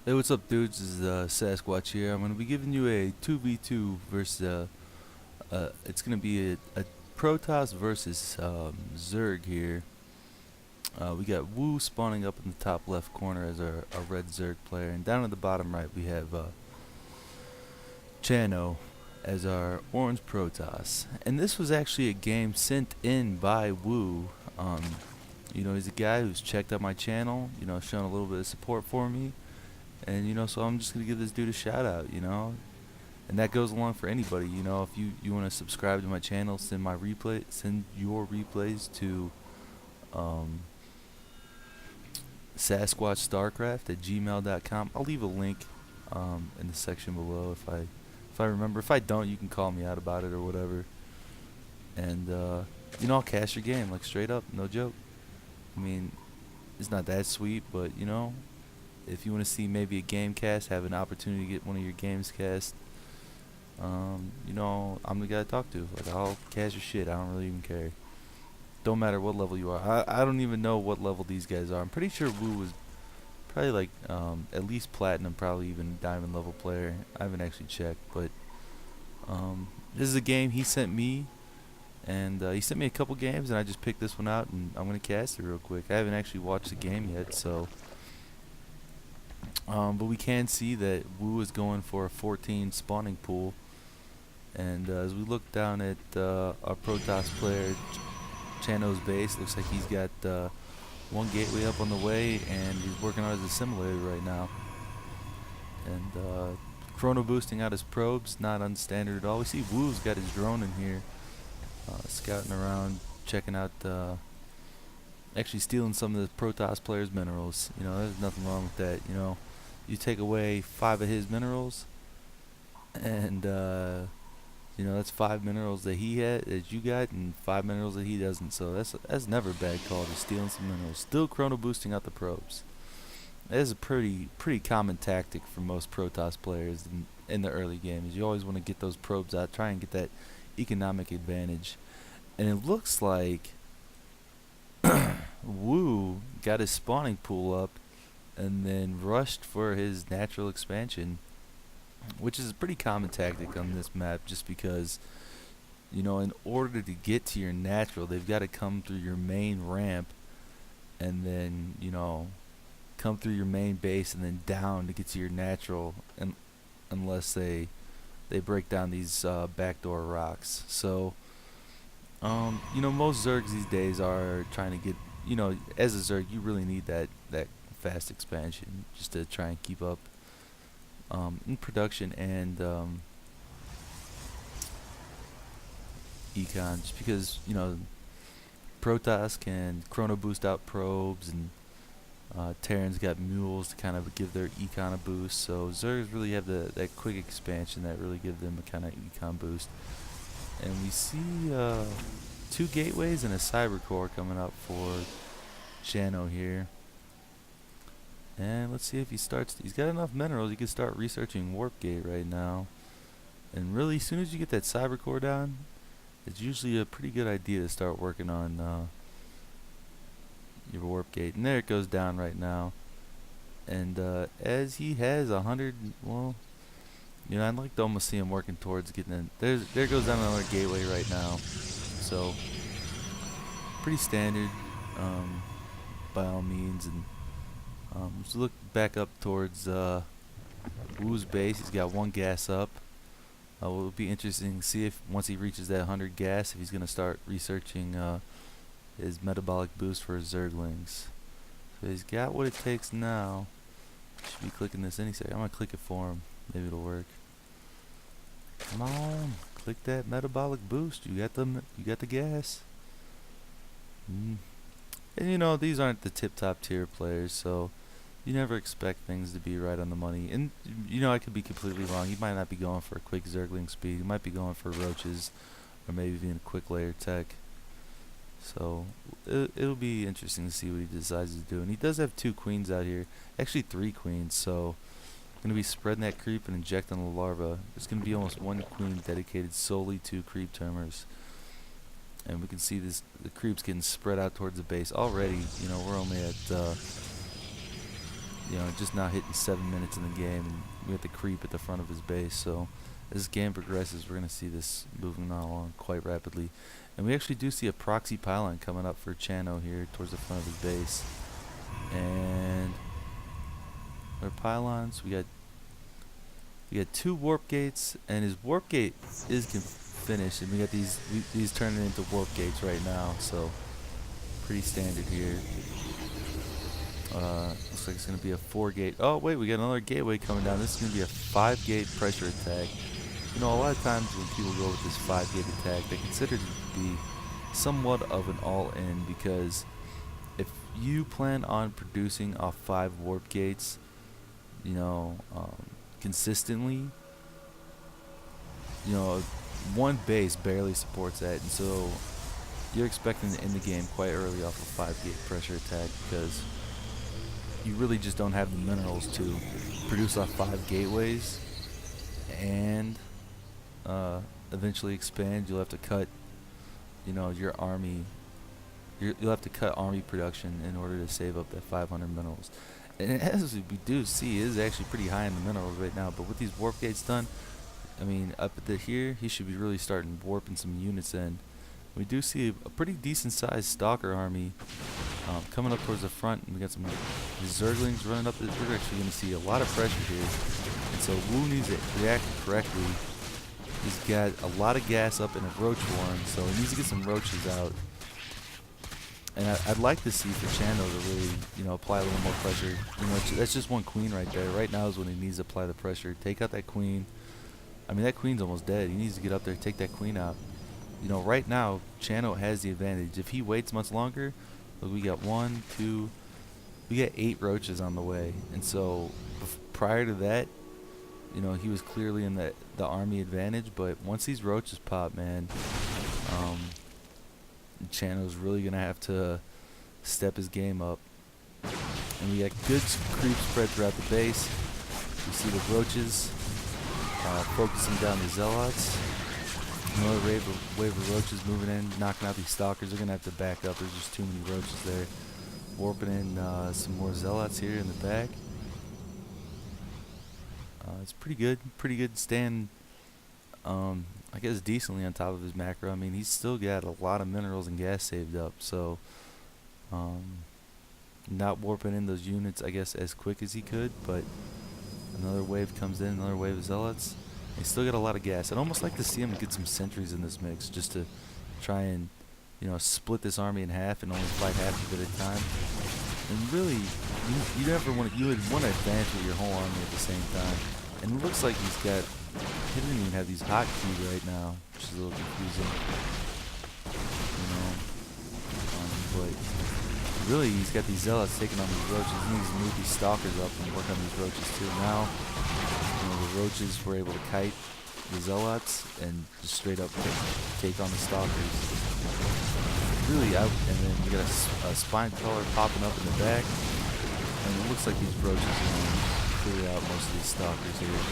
Hey, what's up, dudes? This is Sasquatch here. I'm going to be giving you a 2v2 versus, it's going to be a Protoss versus Zerg here. We got Wu spawning up in the top left corner as our red Zerg player, and down at the bottom right we have chAnO as our orange Protoss. And this was actually a game sent in by Wu. Um, he's a guy who's checked out my channel, shown a little bit of support for me. And so I'm just gonna give this dude a shout out. And that goes along for anybody. If you want to subscribe to my channel, send your replays to um, SasquatchStarcraft at gmail.com. I'll leave a link in the section below if I remember. If I don't, you can call me out about it or whatever. And I'll cast your game, like, straight up, no joke. I mean, it's not that sweet, but if you want to see maybe a game cast, have an opportunity to get one of your games cast, I'm the guy to talk to. Like, I'll cast your shit. I don't really even care. Don't matter what level you are. I don't even know what level these guys are. I'm pretty sure Wu was probably like at least platinum, probably even diamond level player. I haven't actually checked, but this is a game he sent me, and he sent me a couple games, and I just picked this one out, and I'm gonna cast it real quick. I haven't actually watched the game yet, so. But we can see that Wu is going for a 14 spawning pool. And as we look down at our Protoss player, chAnO's base, looks like he's got one gateway up on the way, and he's working on his assimilator right now. And chrono boosting out his probes, not unstandard at all. We see Wu's got his drone in here, scouting around, checking out, actually stealing some of the Protoss player's minerals. There's nothing wrong with that. You take away 5 of his minerals, and that's 5 minerals that you got, and 5 minerals that he doesn't. So that's never a bad call, just stealing some minerals. Still chrono boosting out the probes. That is a pretty common tactic for most Protoss players in the early games. You always want to get those probes out, try and get that economic advantage. And it looks like Wu got his spawning pool up and then rushed for his natural expansion, which is a pretty common tactic on this map, just because in order to get to your natural, they've got to come through your main ramp, and then come through your main base and then down to get to your natural, and unless they break down these backdoor rocks. So most Zergs these days are trying to get, as a Zerg, you really need that fast expansion just to try and keep up in production and econ, just because Protoss can chrono boost out probes, and Terran's got mules to kind of give their econ a boost. So Zergs really have that quick expansion that really give them a kind of econ boost. And we see 2 gateways and a cyber core coming up for chAnO here. And let's see if he's got enough minerals. He can start researching warp gate right now. And really, as soon as you get that cyber core down, it's usually a pretty good idea to start working on your warp gate. And there it goes down right now. And as he has 100, well, I'd like to almost see him working towards getting in. There goes down another gateway right now. So pretty standard, by all means. And let's look back up towards Wu's base. He's got 1 gas up. It'll be interesting to see if once he reaches that 100 gas, if he's going to start researching his metabolic boost for his Zerglings. So he's got what it takes now. Should be clicking this any second. I'm going to click it for him. Maybe it'll work. Come on, click that metabolic boost. You got the gas. And these aren't the tip-top tier players, so you never expect things to be right on the money. And I could be completely wrong. He might not be going for a quick Zergling speed. He might be going for roaches, or maybe even a quick layer tech. So it'll be interesting to see what he decides to do. And he does have 2 queens out here, actually 3 queens. So going to be spreading that creep and injecting the larva. There's going to be almost 1 queen dedicated solely to creep tumors. And we can see the creeps getting spread out towards the base already. We're only at just now hitting 7 minutes in the game, and we have the creep at the front of his base. So as this game progresses, we're going to see this moving along quite rapidly. And we actually do see a proxy pylon coming up for chAnO here towards the front of his base. And our pylons, we got 2 warp gates, and his warp gate is finished, and we got these turning into warp gates right now. So pretty standard here. Looks like it's going to be a 4-gate. Oh, wait, we got another gateway coming down. This is going to be a 5-gate pressure attack. A lot of times when people go with this 5-gate attack, they consider it to be somewhat of an all-in, because if you plan on producing off 5 warp gates, consistently, one base barely supports that, and so you're expecting to end the game quite early off a 5-gate pressure attack, because you really just don't have the minerals to produce off 5 gateways and eventually expand. You'll have to cut, your army. You'll have to cut army production in order to save up that 500 minerals. And as we do see, it is actually pretty high in the minerals right now. But with these warp gates done, up at here, he should be really starting warping some units in. We do see a pretty decent sized stalker army coming up towards the front, and we got some zerglings running up. We're actually going to see a lot of pressure here, and so Wu needs to react correctly. He's got a lot of gas up in a roach warren, so he needs to get some roaches out. And I'd like to see for chAnO to really, apply a little more pressure. That's just one queen right there. Right now is when he needs to apply the pressure. Take out that queen. That queen's almost dead. He needs to get up there, take that queen out. Right now, chAnO has the advantage. If he waits much longer, look, we got 8 roaches on the way. And so, prior to that, he was clearly in the army advantage. But once these roaches pop, man, chAnO's really going to have to step his game up. And we got good creep spread throughout the base. You see the roaches focusing down the zealots. Another wave of roaches moving in, knocking out these stalkers. They're going to have to back up. There's just too many roaches there. Warping in some more zealots here in the back. It's pretty good. Pretty good stand, I guess, decently on top of his macro. He's still got a lot of minerals and gas saved up. So, not warping in those units, I guess, as quick as he could. But another wave comes in, another wave of zealots. They still got a lot of gas. I'd almost like to see him get some sentries in this mix, just to try and, split this army in half and only fight half of it at a time. And really, you would want to advance with your whole army at the same time. And it looks like he doesn't even have these hotkeys right now, which is a little confusing. But really, he's got these zealots taking on these roaches. He needs to move these stalkers up and work on these roaches too. Now, the roaches were able to kite the zealots and just straight up take on the stalkers. Really out, and then we got a spine crawler popping up in the back, and it looks like these roaches are going to clear out most of these stalkers here.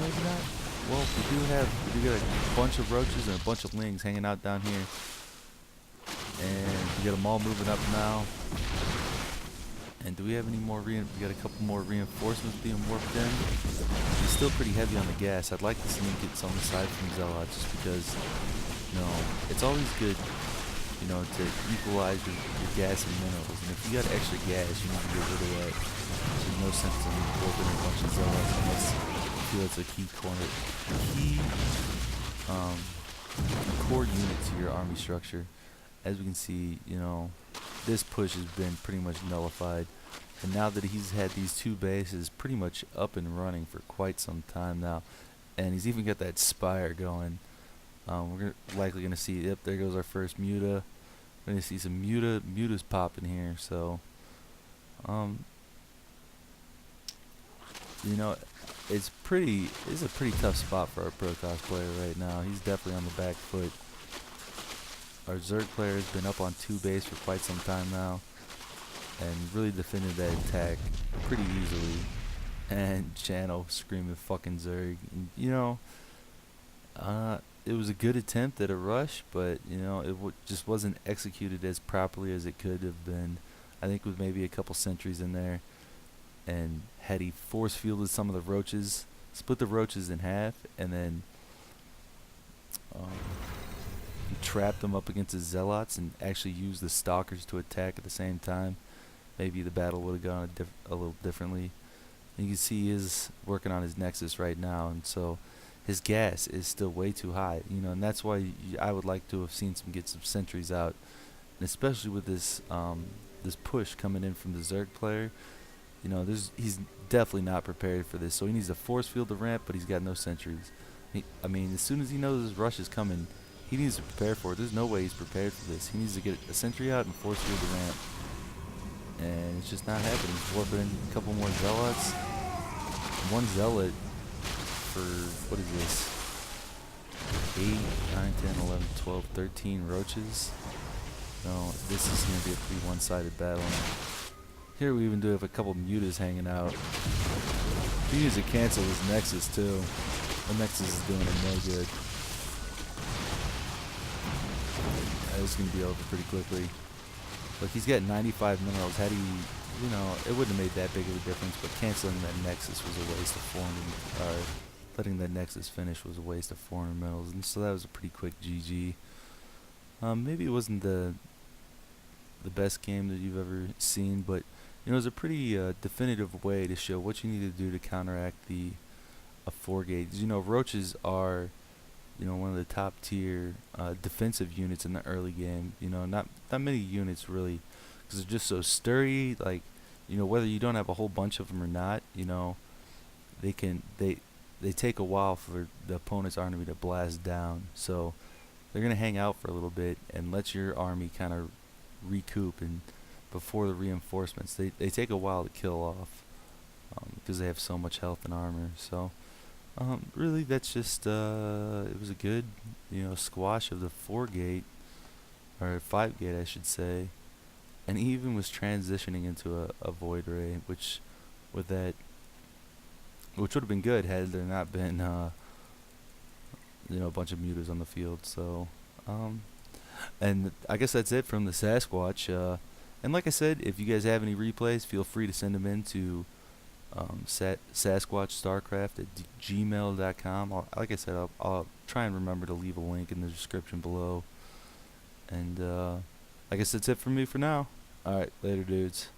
Maybe not. Well, we do got a bunch of roaches and a bunch of lings hanging out down here, and we got them all moving up now. And do we have any more? We got a couple more reinforcements being worked in. He's still pretty heavy on the gas. I'd like to see him get some aside from Zealot, just because, it's always good, to equalize your gas and minerals. And if you got extra gas, you need to get rid of that. There's no sense in working a bunch of Zealots unless you feel it's a key core unit to your army structure. As we can see, this push has been pretty much nullified, and now that he's had these 2 bases pretty much up and running for quite some time now, and he's even got that spire going, we're likely going to see, yep, there goes our first muta. We're going to see some mutas popping here. So it's a pretty tough spot for our Protoss player right now. He's definitely on the back foot. Our Zerg player has been up on 2 base for quite some time now, and really defended that attack pretty easily. And chAnO screaming fucking Zerg. And, it was a good attempt at a rush, but it just wasn't executed as properly as it could have been. I think with maybe a couple sentries in there, and had he force fielded some of the roaches, split the roaches in half, and then um, he trapped them up against his zealots and actually used the stalkers to attack at the same time, maybe the battle would have gone a little differently. And you can see he is working on his nexus right now, and so his gas is still way too high, and that's why I would like to have seen get some sentries out, and especially with this push coming in from the Zerg player. He's definitely not prepared for this, so he needs to force field the ramp, but he's got no sentries. I mean, as soon as he knows his rush is coming, he needs to prepare for it. There's no way he's prepared for this. He needs to get a sentry out and force field the ramp, and it's just not happening. He's warping in a couple more zealots. One zealot for, what is this, 8, 9, 10, 11, 12, 13 roaches. No, this is going to be a pretty one-sided battle. Here we even do have a couple mutas hanging out. He needs to cancel his nexus too. The nexus is doing him no good. This is going to be over pretty quickly. Look, he's got 95 minerals. Had he, it wouldn't have made that big of a difference, but canceling that nexus was a waste of 400, or letting that nexus finish was a waste of 400 minerals, and so that was a pretty quick GG. Maybe it wasn't the best game that you've ever seen, but it was a pretty definitive way to show what you need to do to counteract a 4-gate. Roaches are, one of the top tier defensive units in the early game. Not many units really, because they're just so sturdy. Like, whether you don't have a whole bunch of them or not, they take a while for the opponent's army to blast down. So they're gonna hang out for a little bit and let your army kind of recoup, and before the reinforcements, they take a while to kill off because they have so much health and armor. So really, that's just it was a good squash of the 4-gate, or 5-gate I should say, and he even was transitioning into a void ray, which would have been good had there not been a bunch of mutas on the field. So and I guess that's it from the Sasquatch. And like I said, if you guys have any replays, feel free to send them in to SasquatchStarcraft at gmail.com. Like I said, I'll try and remember to leave a link in the description below. And I guess that's it for me for now. Alright, later dudes.